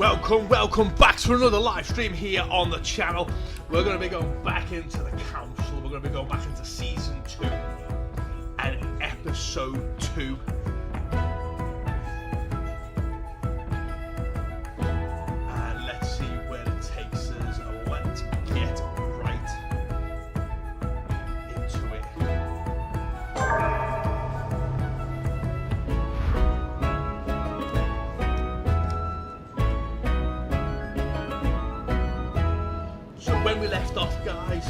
Welcome back to another live stream here on the channel. We're going to be going back into the council. We're going to be going back into season 2 and episode 2. And let's see where it takes us. Let's get right into it. When we left off, guys,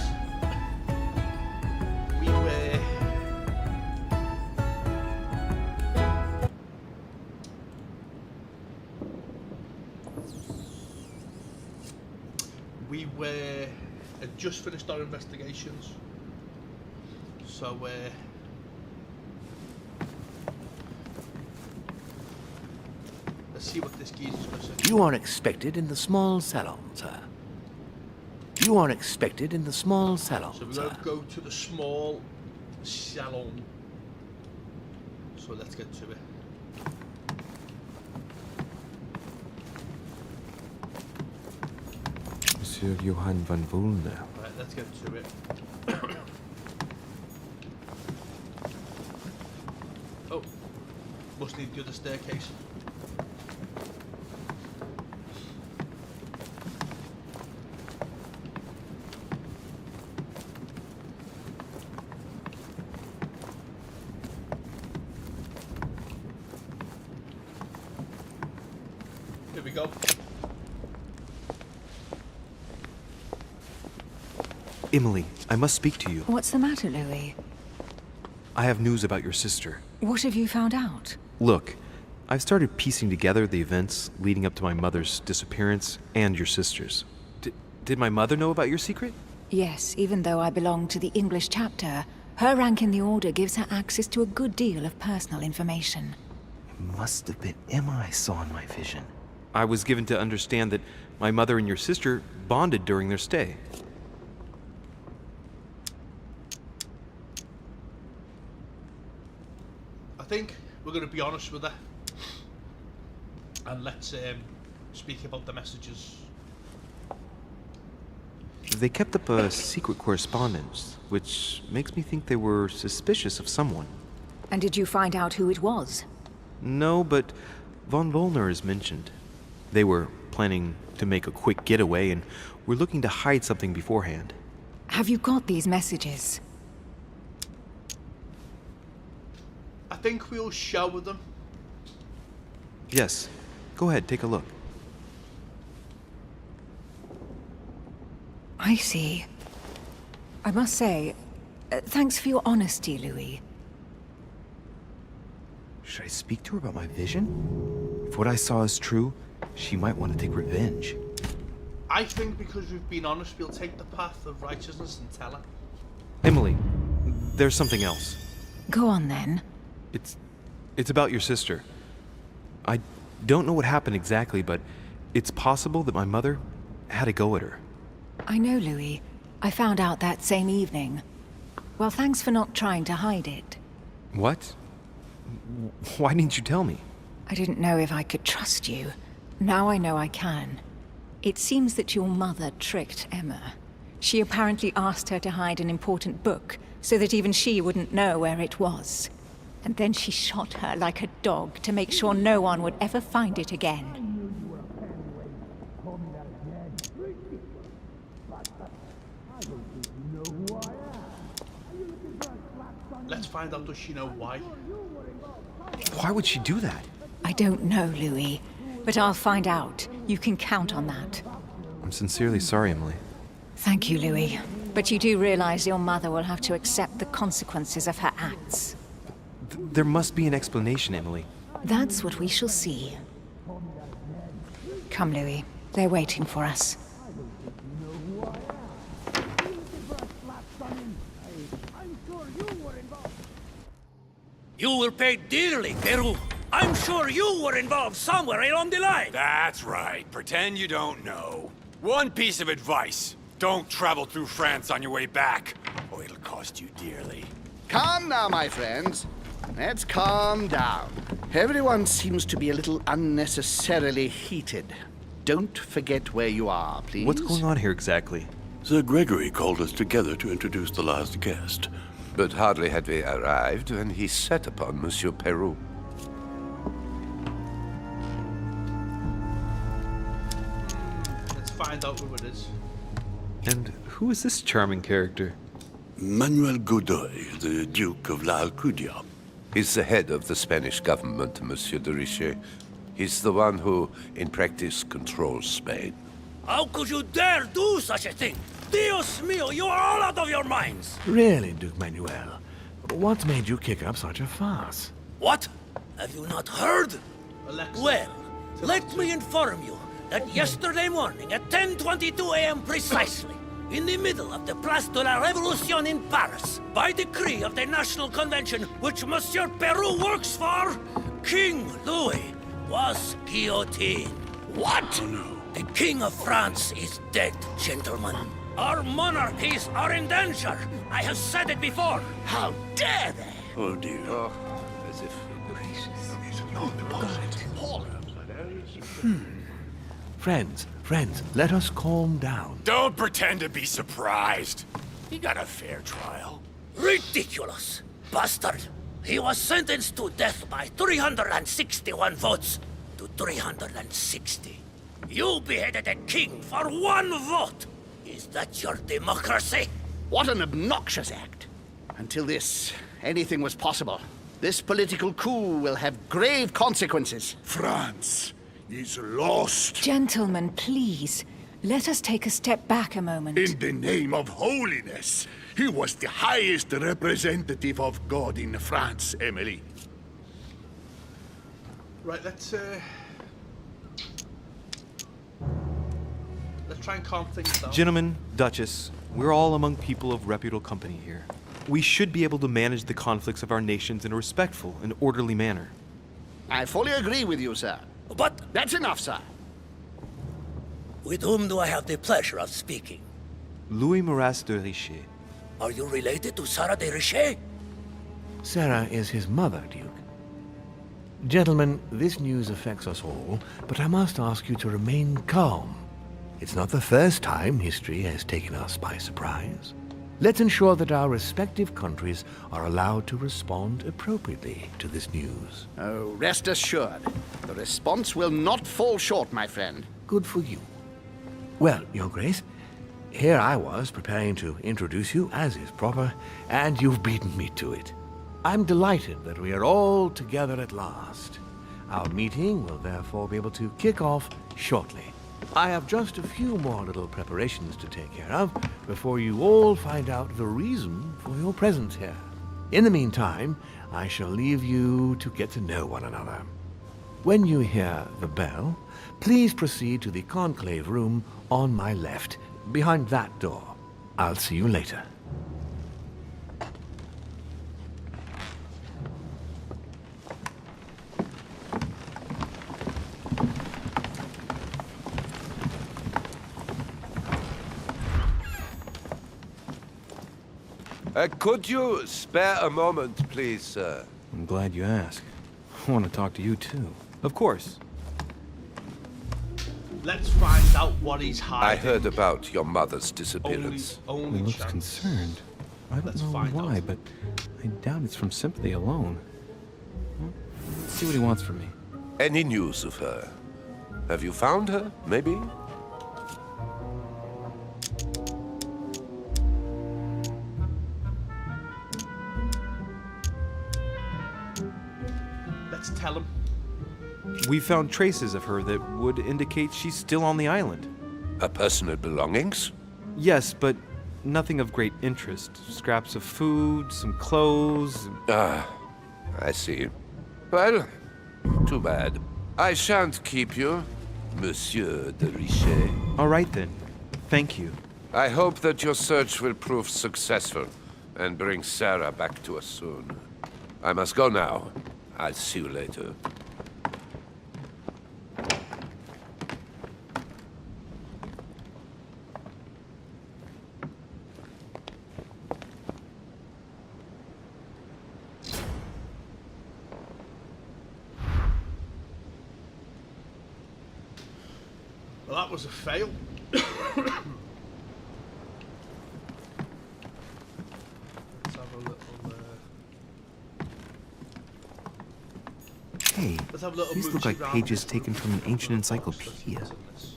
we had just finished our investigations, so let's see what this geezer's going to say. You are expected in the small salon, sir. You are expected in the small salon, So we're going to go to the small salon. So let's get to it. Monsieur Johann van Vulner. Right, let's get to it. Oh, must need the other staircase. Here we go. Emily, I must speak to you. What's the matter, Louis? I have news about your sister. What have you found out? Look, I've started piecing together the events leading up to my mother's disappearance and your sister's. Did my mother know about your secret? Yes, even though I belong to the English chapter, her rank in the Order gives her access to a good deal of personal information. It must have been Emma I saw in my vision. I was given to understand that my mother and your sister bonded during their stay. I think we're going to be honest with her. And let's speak about the messages. They kept up a secret correspondence, which makes me think they were suspicious of someone. And did you find out who it was? No, but von Vulner is mentioned. They were planning to make a quick getaway and were looking to hide something beforehand. Have you got these messages? I think we'll shower them. Yes. Go ahead, take a look. I see. I must say, thanks for your honesty, Louis. Should I speak to her about my vision? If what I saw is true, she might want to take revenge. I think because we've been honest, we'll take the path of righteousness and tell her. Emily, there's something else. Go on, then. It's about your sister. I don't know what happened exactly, but it's possible that my mother had a go at her. I know, Louis. I found out that same evening. Well, thanks for not trying to hide it. What? Why didn't you tell me? I didn't know if I could trust you. Now I know I can. It seems that your mother tricked Emma. She apparently asked her to hide an important book, so that even she wouldn't know where it was. And then she shot her like a dog to make sure no one would ever find it again. Let's find out, does she know why? Why would she do that? I don't know, Louis, but I'll find out. You can count on that. I'm sincerely sorry, Emily. Thank you, Louis. But you do realize your mother will have to accept the consequences of her acts. There must be an explanation, Emily. That's what we shall see. Come, Louis. They're waiting for us. You will pay dearly, Peru. I'm sure you were involved somewhere along the line. That's right. Pretend you don't know. One piece of advice. Don't travel through France on your way back, or it'll cost you dearly. Calm now, my friends. Let's calm down. Everyone seems to be a little unnecessarily heated. don't forget where you are, please. What's going on here exactly? Sir Gregory called us together to introduce the last guest. But hardly had we arrived when he set upon Monsieur Peru. Let's find out who it is. And who is this charming character? Manuel Godoy, the Duke of La Alcudia. He's the head of the Spanish government, Monsieur de Richet. He's the one who, in practice, controls Spain. How could you dare do such a thing? Dios mío, you are all out of your minds! Really, Duke Manuel? What's made you kick up such a fuss? What? Have you not heard? Alexa. Well, let me inform you that yesterday morning at 10:22 a.m. precisely, in the middle of the Place de la Révolution in Paris, by decree of the National Convention which Monsieur Peru works for, King Louis was guillotined. What? Oh, no. The King of France is dead, gentlemen. Our monarchies are in danger. I have said it before. How dare they? Oh, dear. Oh, as if... Friends, let us calm down. Don't pretend to be surprised. He got a fair trial. Ridiculous! Bastard! He was sentenced to death by 361 votes to 360. You beheaded a king for 1 vote! Is that your democracy? What an obnoxious act. Until this, anything was possible. This political coup will have grave consequences. France is lost. Gentlemen, please. Let us take a step back a moment. In the name of holiness. He was the highest representative of God in France, Emily. Right, let's try and calm things down. Gentlemen, Duchess, we're all among people of reputable company here. We should be able to manage the conflicts of our nations in a respectful and orderly manner. I fully agree with you, sir. But That's enough, sir. with whom do I have the pleasure of speaking? Louis de Richet. Are you related to Sarah de Richet? Sarah is his mother, Duke. Gentlemen, this news affects us all, but I must ask you to remain calm. It's not the first time history has taken us by surprise. Let's ensure that our respective countries are allowed to respond appropriately to this news. Oh, rest assured. The response will not fall short, my friend. Good for you. Well, Your Grace, here I was preparing to introduce you as is proper, and you've beaten me to it. I'm delighted that we are all together at last. Our meeting will therefore be able to kick off shortly. I have just a few more little preparations to take care of before you all find out the reason for your presence here. In the meantime, I shall leave you to get to know one another. When you hear the bell, please proceed to the conclave room on my left, behind that door. I'll see you later. Could you spare a moment, please, sir? I'm glad you asked. I want to talk to you too. Of course. Let's find out what he's hiding. I heard about your mother's disappearance. Only He looks chance. concerned. I don't Let's know find why, out. but I doubt it's from sympathy alone. Well, let's see what he wants from me. Any news of her? Have you found her, maybe? Let's tell him. We found traces of her that would indicate she's still on the island. Her personal belongings? Yes, but nothing of great interest. Scraps of food, some clothes. Ah, I see. Well, too bad. I shan't keep you, Monsieur de Richet. All right then. Thank you. I hope that your search will prove successful and bring Sarah back to us soon. I must go now. I'll see you later. that was a fail. Let's have a little. Hey, Let's have a little these look moochie like round pages with taken the- from an ancient the encyclopedia. box that's in this.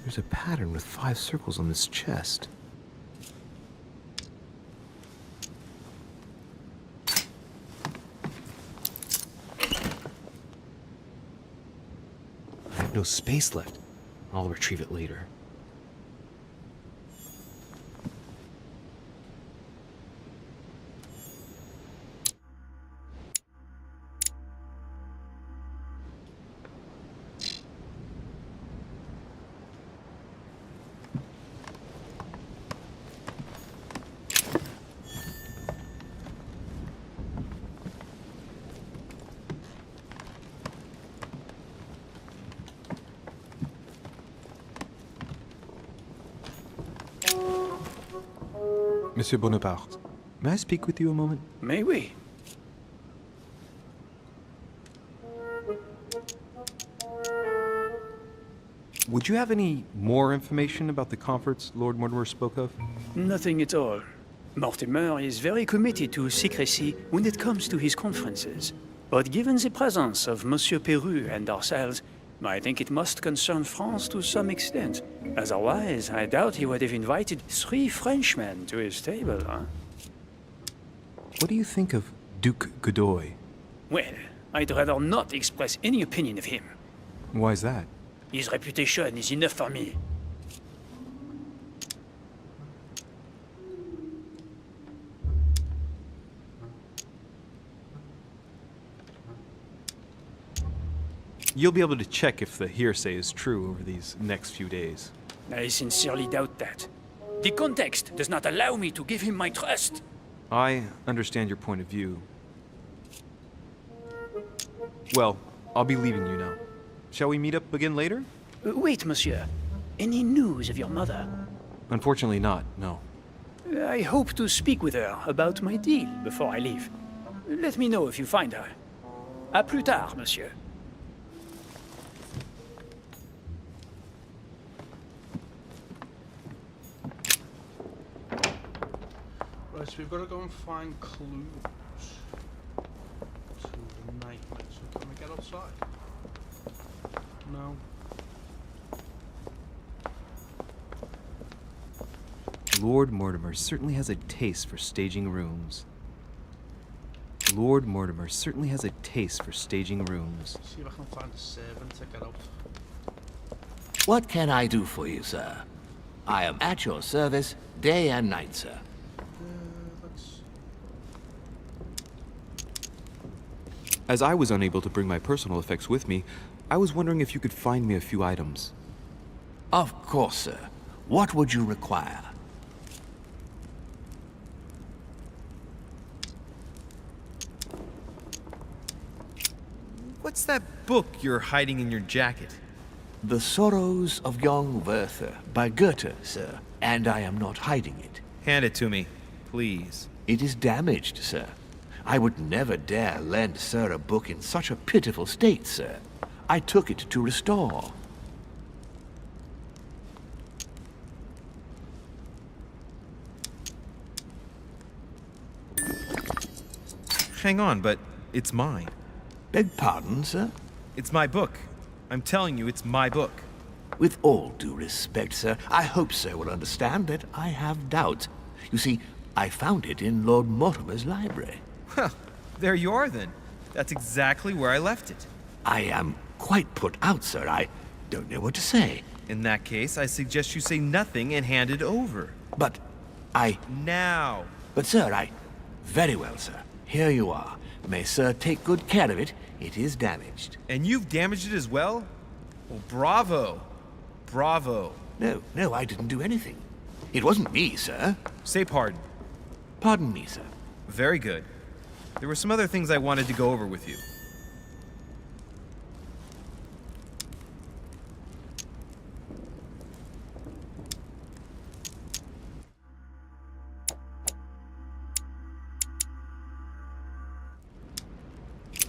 There's a pattern with 5 circles on this chest. I have no space left. I'll retrieve it later. Monsieur Bonaparte, may I speak with you a moment? May we? Would you have any more information about the conference Lord Mortimer spoke of? Nothing at all. Mortimer is very committed to secrecy when it comes to his conferences. But given the presence of Monsieur Peru and ourselves, I think it must concern France to some extent. Otherwise, I doubt he would have invited 3 Frenchmen to his table, huh? What do you think of Duke Godoy? Well, I'd rather not express any opinion of him. Why is that? His reputation is enough for me. You'll be able to check if the hearsay is true over these next few days. I sincerely doubt that. The context does not allow me to give him my trust. I understand your point of view. Well, I'll be leaving you now. Shall we meet up again later? Wait, monsieur. Any news of your mother? Unfortunately not, no. I hope to speak with her about my deal before I leave. Let me know if you find her. À plus tard, monsieur. Right, so we've got to go and find clues to the nightmare. So can we get outside? No. Lord Mortimer certainly has a taste for staging rooms. Lord Mortimer certainly has a taste for staging rooms. See if I can find a servant to get out. What can I do for you, sir? I am at your service day and night, sir. Let's... As I was unable to bring my personal effects with me, I was wondering if you could find me a few items. Of course, sir. What would you require? What's that book you're hiding in your jacket? The Sorrows of Young Werther by Goethe, sir. And I am not hiding it. Hand it to me, please. It is damaged, sir. I would never dare lend sir a book in such a pitiful state, sir. I took it to restore. Hang on, but it's mine. Beg pardon, sir? It's my book. I'm telling you, it's my book. With all due respect, sir, I hope sir will understand that I have doubts. You see, I found it in Lord Mortimer's library. Well, there you are then. That's exactly where I left it. I am quite put out, sir. I don't know what to say. In that case, I suggest you say nothing and hand it over. But I... Now! But, sir, I... Very well, sir. Here you are. May sir take good care of it. It is damaged. And you've damaged it as well? Well, bravo. Bravo. No, I didn't do anything. It wasn't me, sir. Say pardon. Pardon me, sir. Very good. There were some other things I wanted to go over with you.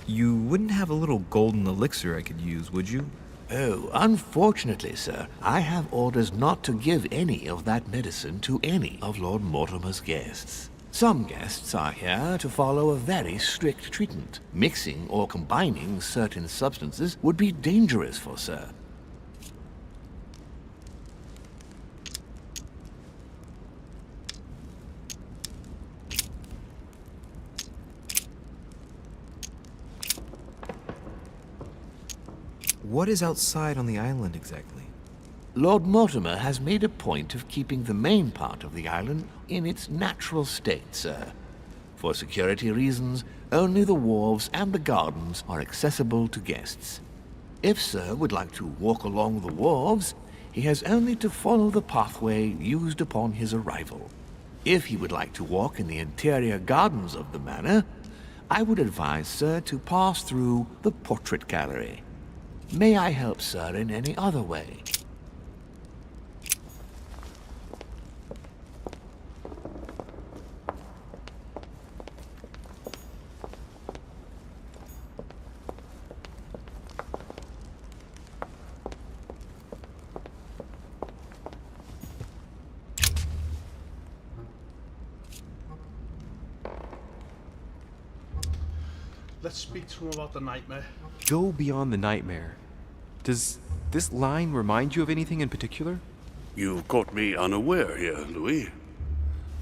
You wouldn't have a little golden elixir I could use, would you? Oh, unfortunately, sir, I have orders not to give any of that medicine to any of Lord Mortimer's guests. Some guests are here to follow a very strict treatment. Mixing or combining certain substances would be dangerous for sir. What is outside on the island exactly? Lord Mortimer has made a point of keeping the main part of the island in its natural state, sir. For security reasons, only the wharves and the gardens are accessible to guests. If sir would like to walk along the wharves, he has only to follow the pathway used upon his arrival. If he would like to walk in the interior gardens of the manor, I would advise sir to pass through the portrait gallery. May I help sir in any other way? Let's speak to him about the nightmare. Go beyond the nightmare. Does this line remind you of anything in particular? You've caught me unaware here, Louis.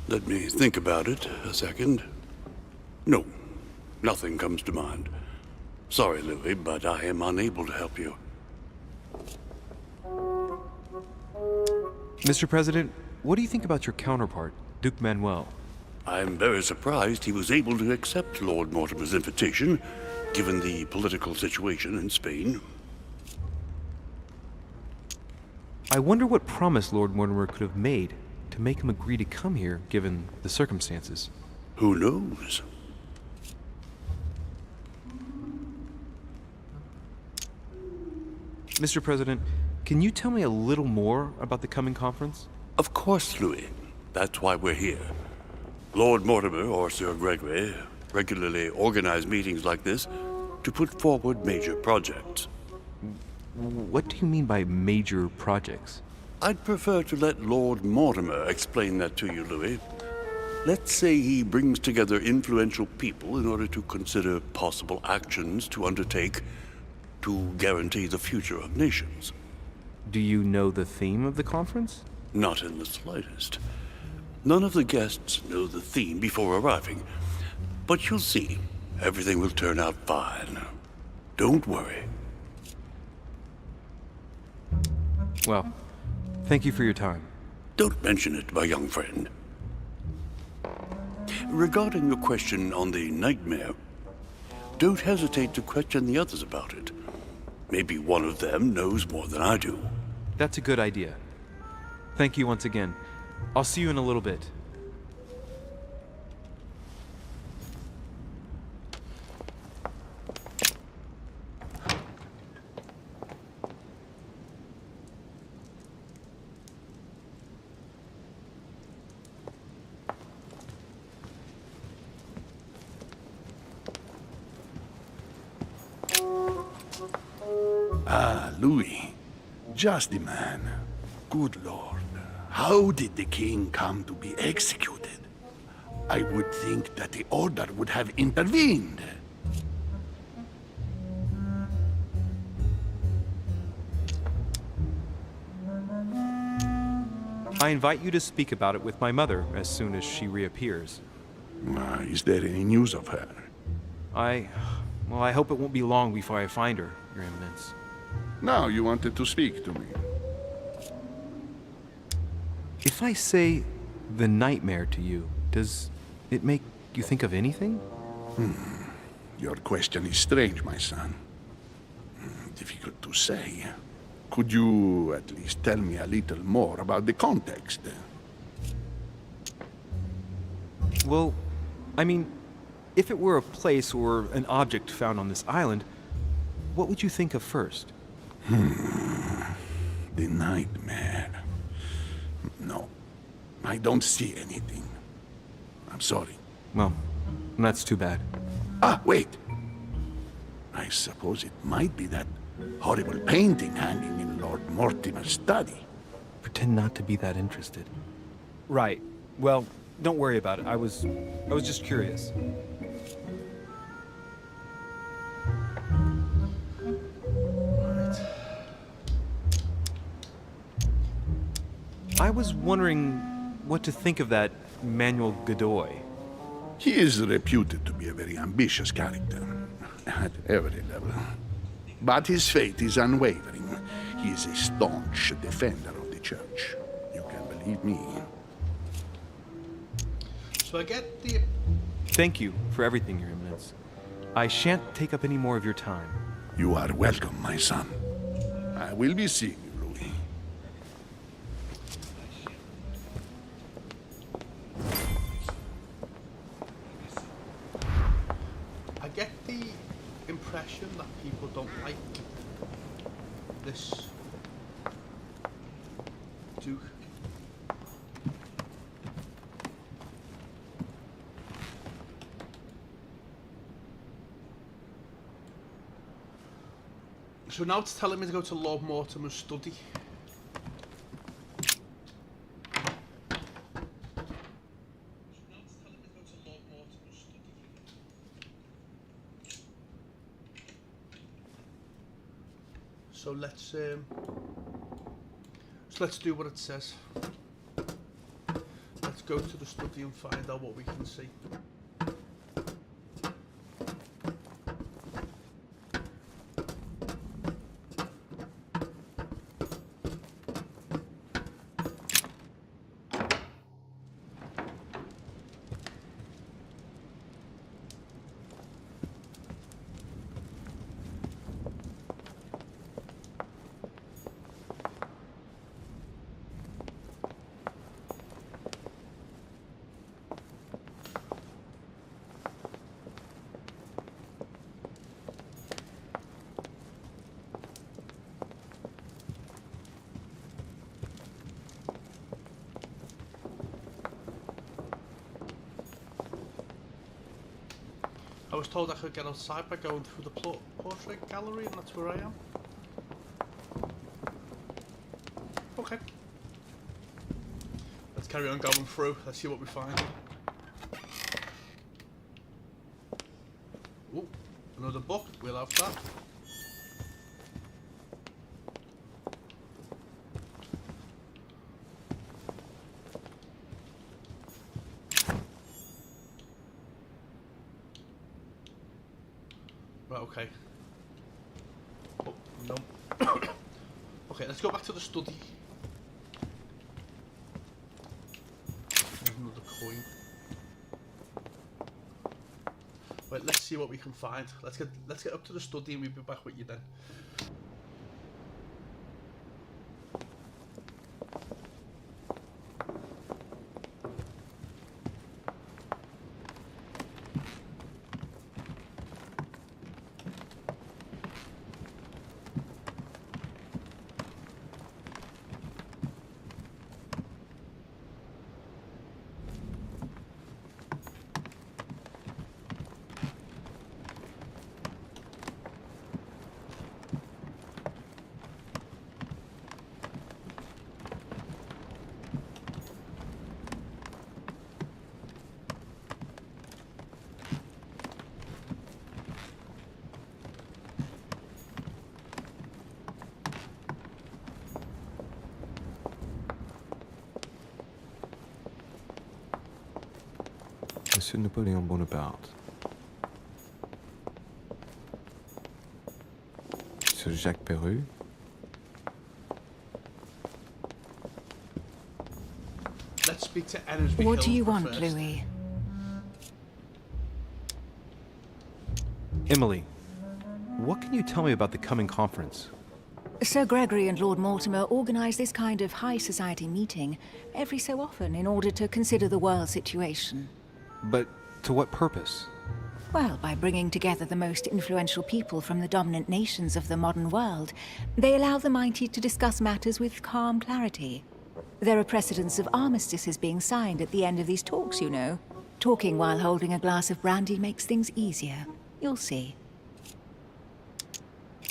Let me think about it a second. No, nothing comes to mind. Sorry, Louis, but I am unable to help you. Mr. President, what do you think about your counterpart, Duke Manuel? I'm very surprised he was able to accept Lord Mortimer's invitation, given the political situation in Spain. I wonder what promise Lord Mortimer could have made to make him agree to come here, given the circumstances. Who knows? Mr. President, can you tell me a little more about the coming conference? Of course, Louis. That's why we're here. Lord Mortimer or Sir Gregory regularly organize meetings like this to put forward major projects. What do you mean by major projects? I'd prefer to let Lord Mortimer explain that to you, Louis. Let's say he brings together influential people in order to consider possible actions to undertake to guarantee the future of nations. Do you know the theme of the conference? Not in the slightest. None of the guests know the theme before arriving. But you'll see, everything will turn out fine. Don't worry. Well, thank you for your time. Don't mention it, my young friend. Regarding your question on the nightmare, don't hesitate to question the others about it. Maybe one of them knows more than I do. That's a good idea. Thank you once again. I'll see you in a little bit. Ah, Louis. Just the man. Good Lord. How did the king come to be executed? I would think that the order would have intervened. I invite you to speak about it with my mother as soon as she reappears. Is there any news of her? Well, I hope it won't be long before I find her, Your Eminence. Now you wanted to speak to me. If I say the nightmare to you, does it make you think of anything? Your question is strange, my son. Difficult to say. Could you at least tell me a little more about the context? Well, I mean, if it were a place or an object found on this island, what would you think of first? The nightmare. No, I don't see anything. I'm sorry. Well, that's too bad. Ah, wait! I suppose it might be that horrible painting hanging in Lord Mortimer's study. Pretend not to be that interested. Right. Well, don't worry about it. I was just curious. I was wondering what to think of that Manuel Godoy. He is reputed to be a very ambitious character, at every level. But his faith is unwavering. He is a staunch defender of the church. You can believe me. So I get the... Thank you for everything, Your Eminence. I shan't take up any more of your time. You are welcome, my son. I will be seeing you, Louis. I get the impression that people don't like this Duke. So now it's telling me to go to Lord Mortimer's study. So let's do what it says. Let's go to the study and find out what we can see. I was told I could get outside by going through the portrait gallery, and that's where I am. Okay. Let's carry on going through. Let's see what we find. Ooh, another book. We'll have that. Right, okay. Oh, no. Okay, let's go back to the study. There's another coin. Right, let's see what we can find. Let's get up to the study and we'll be back with you then. Monsieur Napoléon Bonaparte. Monsieur Jacques Perru. Let's speak to Ennisby. What do you want, first. Louis? Emily, what can you tell me about the coming conference? Sir Gregory and Lord Mortimer organize this kind of high society meeting every so often in order to consider the world situation. But to what purpose? Well, by bringing together the most influential people from the dominant nations of the modern world, they allow the mighty to discuss matters with calm clarity. There are precedents of armistices being signed at the end of these talks, you know. Talking while holding a glass of brandy makes things easier. You'll see.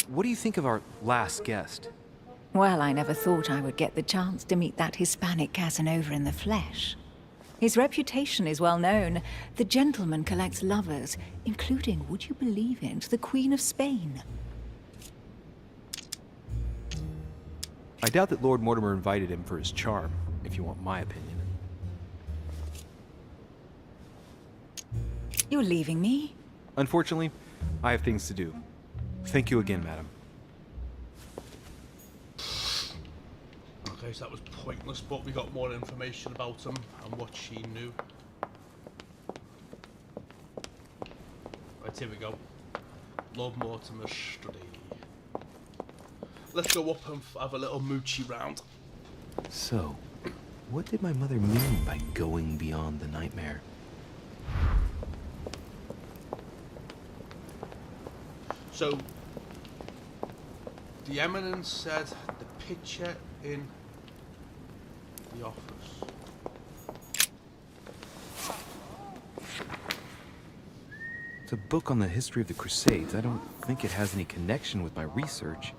what do you think of our last guest? Well, I never thought I would get the chance to meet that Hispanic Casanova in the flesh. His reputation is well known. The gentleman collects lovers, including, would you believe it, the Queen of Spain. I doubt that Lord Mortimer invited him for his charm, if you want my opinion. You're leaving me? Unfortunately, I have things to do. Thank you again, madam. Okay, so that was pointless, but we got more information about him and what she knew. Right, here we go. Lord Mortimer's study. Let's go up and have a little moochie round. So, what did my mother mean by going beyond the nightmare? So, the Eminence said the picture in the office. It's a book on the history of the Crusades. I don't think it has any connection with my research.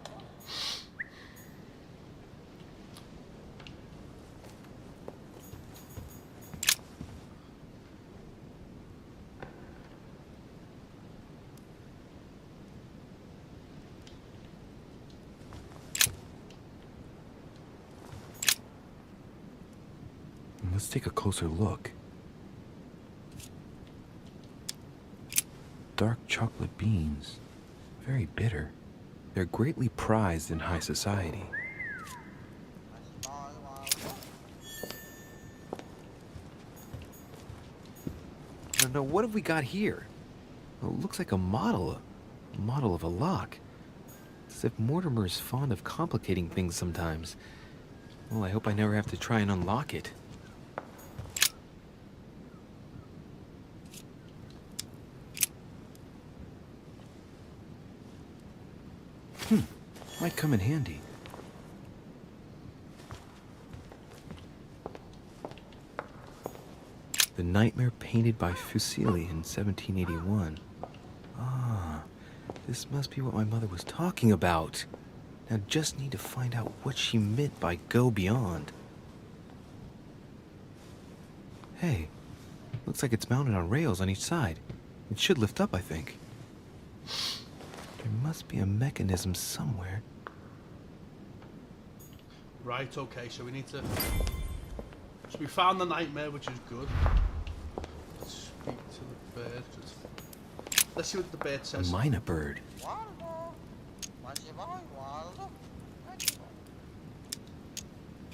Let's take a closer look. Dark chocolate beans. Very bitter. They're greatly prized in high society. Now, what have we got here? Well, it looks like a model of a lock. It's as if Mortimer is fond of complicating things sometimes. Well, I hope I never have to try and unlock it. Might come in handy. The Nightmare painted by Fuseli in 1781. Ah, this must be what my mother was talking about. Now just need to find out what she meant by go beyond. Hey, looks like it's mounted on rails on each side. It should lift up, I think. There must be a mechanism somewhere. Right, okay, so we need to... So we found the nightmare, which is good. Let's speak to the bird. Let's see what the bird says. A minor bird.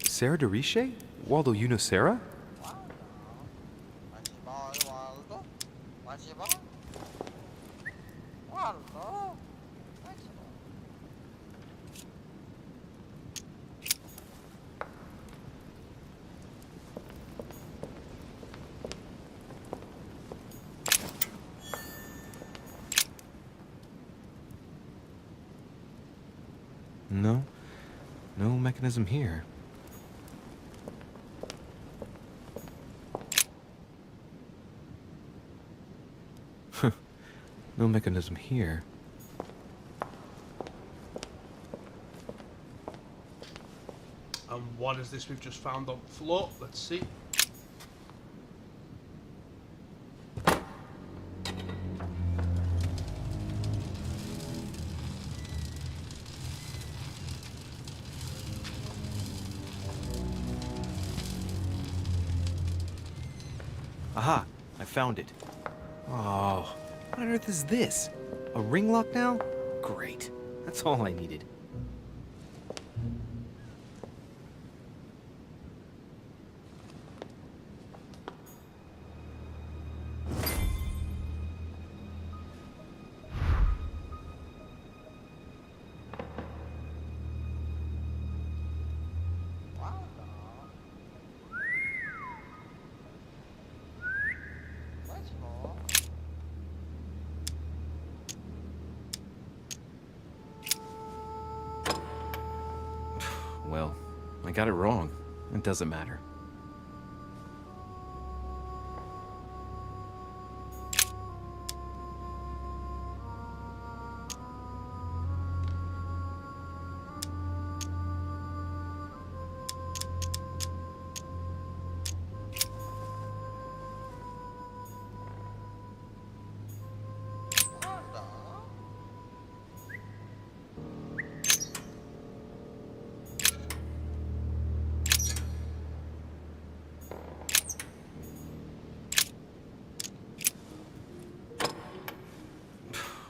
Sarah de Richet? Waldo, you know Sarah? No. No mechanism here. No mechanism here. And what is this we've just found on the floor? Let's see. Aha! I found it. Oh, what on earth is this? A ring lock now? Great. That's all I needed. Well, I got it wrong. It doesn't matter.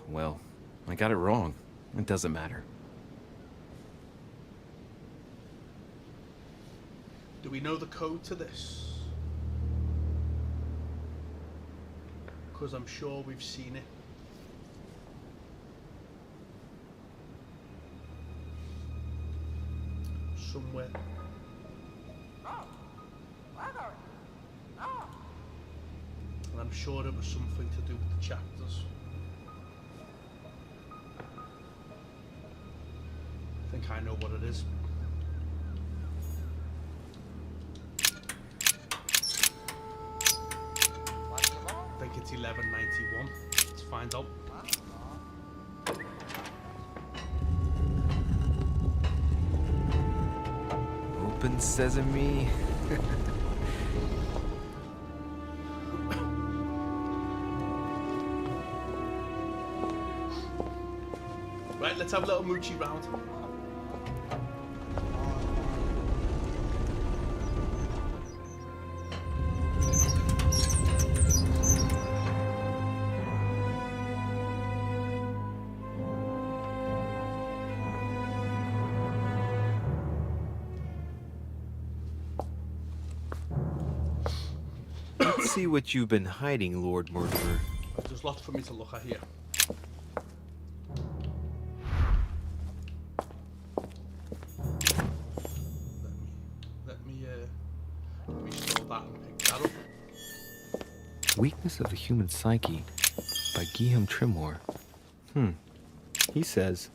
Well, I got it wrong. It doesn't matter. Do we know the code to this? Because I'm sure we've seen it. Somewhere. And I'm sure it was something to do with the chapters. I think I know what it is. I think it's 1191. Let's find out. Open sesame. Right, let's have a little moochie round. Let's see what you've been hiding, Lord Mortimer. There's lots for me to look at here. Let me restore that and pick that up. Weakness of the Human Psyche by Guillaume Trimore. He says,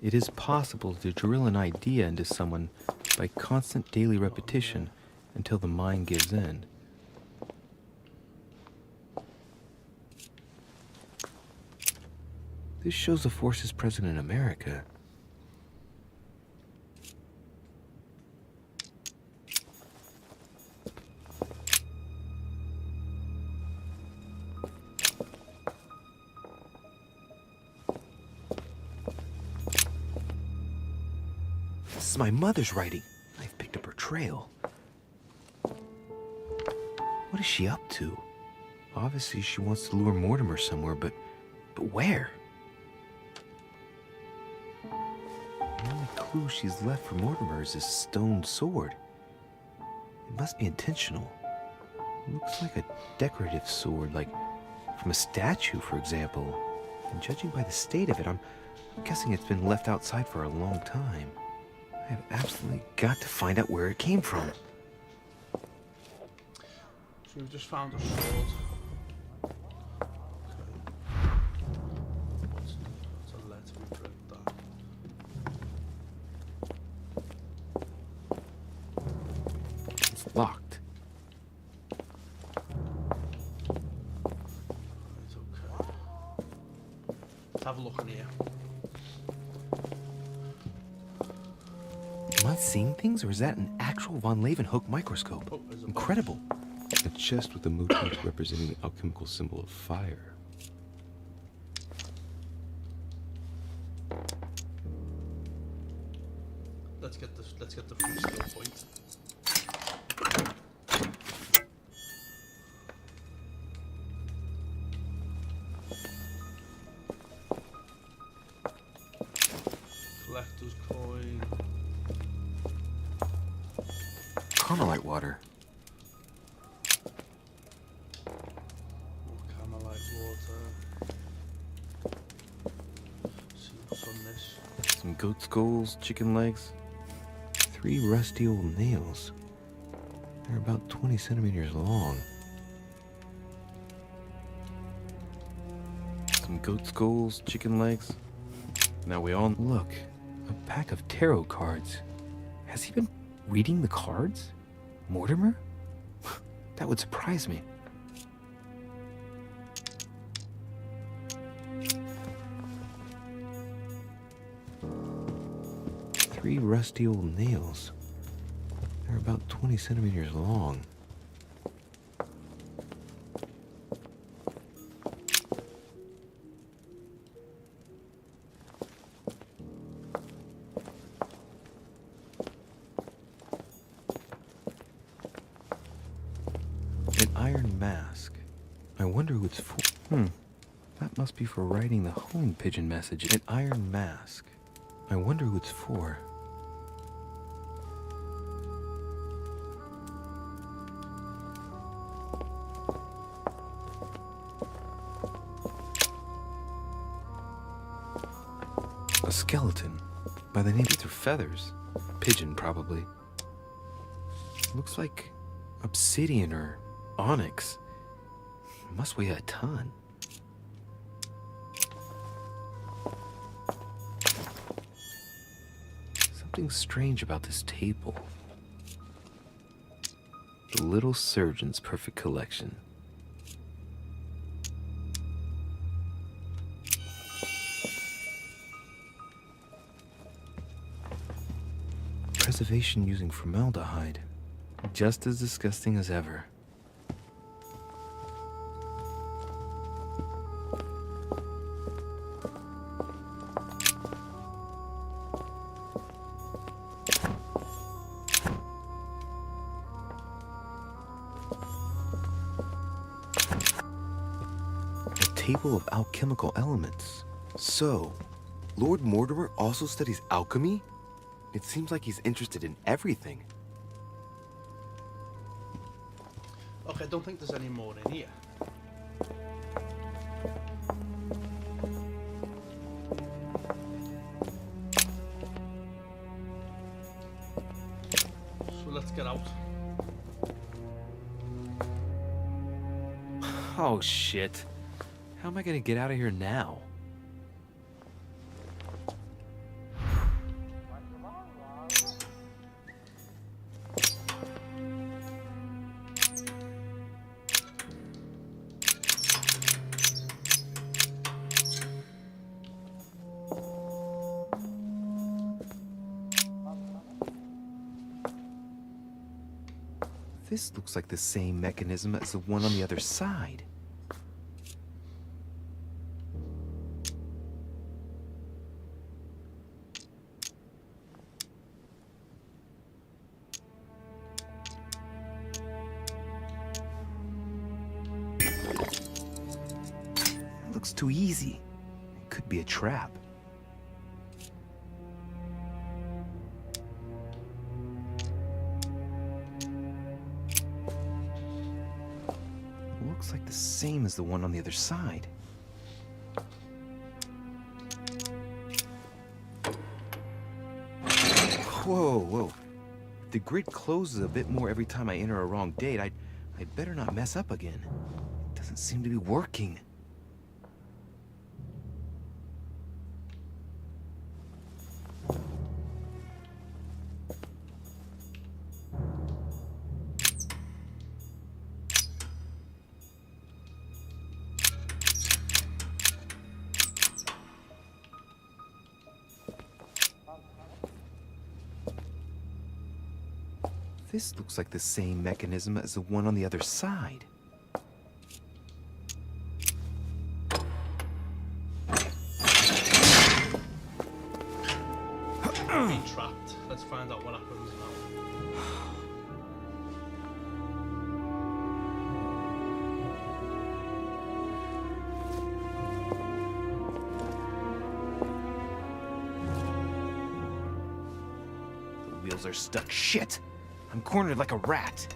it is possible to drill an idea into someone by constant daily repetition until the mind gives in. This shows the forces present in America. This is my mother's writing. I've picked up her trail. What is she up to? Obviously, she wants to lure Mortimer somewhere, but where? The only clue she's left for Mortimer is this stone sword. It must be intentional. It looks like a decorative sword, like from a statue, for example. And judging by the state of it, I'm guessing it's been left outside for a long time. I have absolutely got to find out where it came from. So we've just found a sword. Locked. It's okay. Let's have a look in here. Am I seeing things, or is that an actual von Leeuwenhoek microscope? Oh, there's a Incredible. A chest with a motif representing the alchemical symbol of fire. Let's get the free skill point. Collector's coin. Carmelite water. More Carmelite water. See what's on this. Some goat skulls, chicken legs. 3 rusty old nails. They're about 20 centimeters long. Some goat skulls, chicken legs. Now we all look. A pack of tarot cards. Has he been reading the cards? Mortimer? That would surprise me. Three rusty old nails. They're about 20 centimeters long. An iron mask. I wonder who it's for. That must be for writing the homing pigeon message. An iron mask. I wonder who it's for. A skeleton. By the name of their feathers. Pigeon, probably. Looks like obsidian or onyx. It must weigh a ton. Something strange about this table. The little surgeon's perfect collection. Preservation using formaldehyde. Just as disgusting as ever. A table of alchemical elements. So, Lord Mortimer also studies alchemy? It seems like he's interested in everything. Okay, I don't think there's any more in here. So let's get out. Oh shit. How am I gonna get out of here now? This looks like the same mechanism as the one on the other side. It looks too easy. It could be a trap. Looks like the same as the one on the other side. Whoa, whoa. If the grid closes a bit more every time I enter a wrong date, I'd better not mess up again. It doesn't seem to be working. This looks like the same mechanism as the one on the other side. Being trapped. Let's find out what happens now. The wheels are stuck. Shit! I'm cornered like a rat.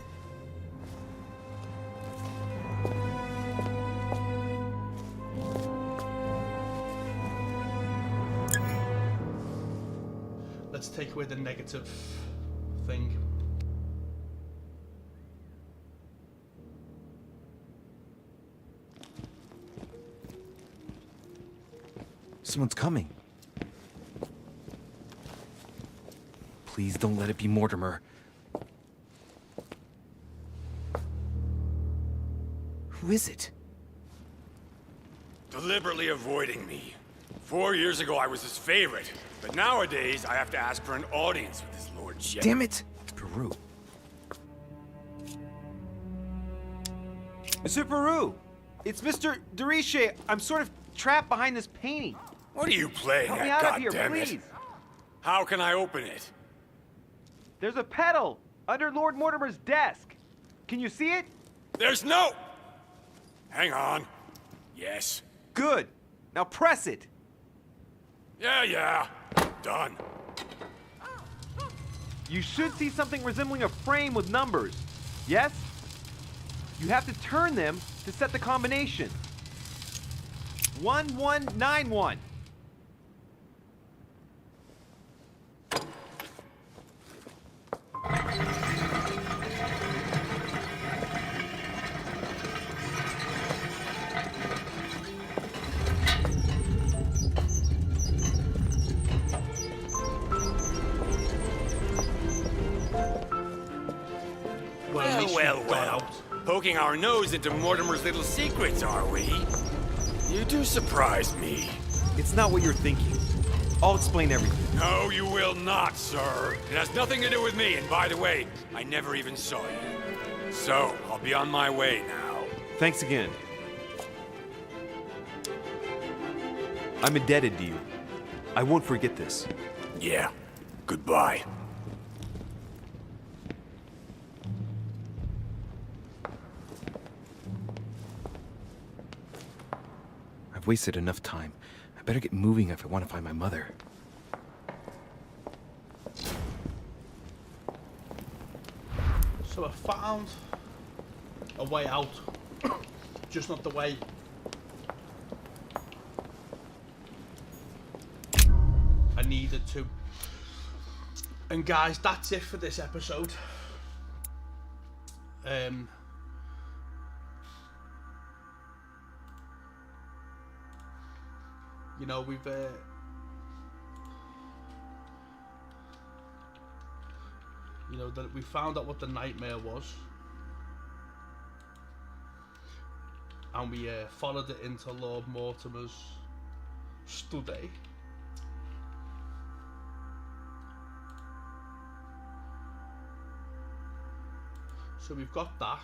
Let's take away the negative thing. Someone's coming. Please don't let it be Mortimer. Who is it? Deliberately avoiding me. 4 years ago, I was his favorite. But nowadays, I have to ask for an audience with his lordship. Damn it! It's Peru. Monsieur Peru! It's Mr. de Richet. I'm sort of trapped behind this painting. What are you playing Help me at, out of here, goddammit? please. How can I open it? There's a pedal under Lord Mortimer's desk. Can you see it? There's no... Hang on. Yes. Good. Good. Now press it. Yeah. Done. You should see something resembling a frame with numbers. Yes? You have to turn them to set the combination. 1191. Well. Poking our nose into Mortimer's little secrets, are we? You do surprise me. It's not what you're thinking. I'll explain everything. No, you will not, sir. It has nothing to do with me, and by the way, I never even saw you. So, I'll be on my way now. Thanks again. I'm indebted to you. I won't forget this. Yeah. Goodbye. I've wasted enough time. I better get moving if I want to find my mother. So I found a way out, just not the way I needed to. And guys, that's it for this episode. You know, we've you know, that we found out what the nightmare was, and we followed it into Lord Mortimer's study. So we've got that.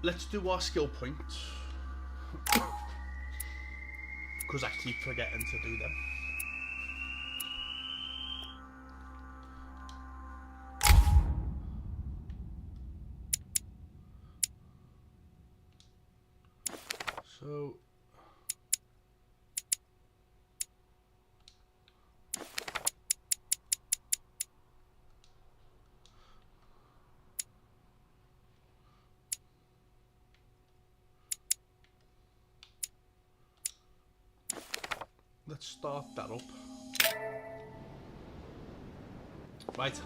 Let's do our skill points, because I keep forgetting to do them. So let's start that up. Right.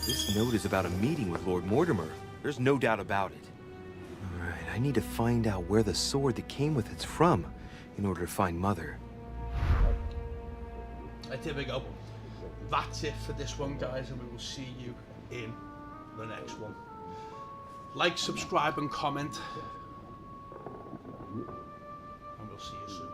This note is about a meeting with Lord Mortimer. There's no doubt about it. Alright, I need to find out where the sword that came with it's from in order to find Mother. Right, here we go. That's it for this one, guys, and we will see you in the next one. Like, subscribe, and comment. And we'll see you soon.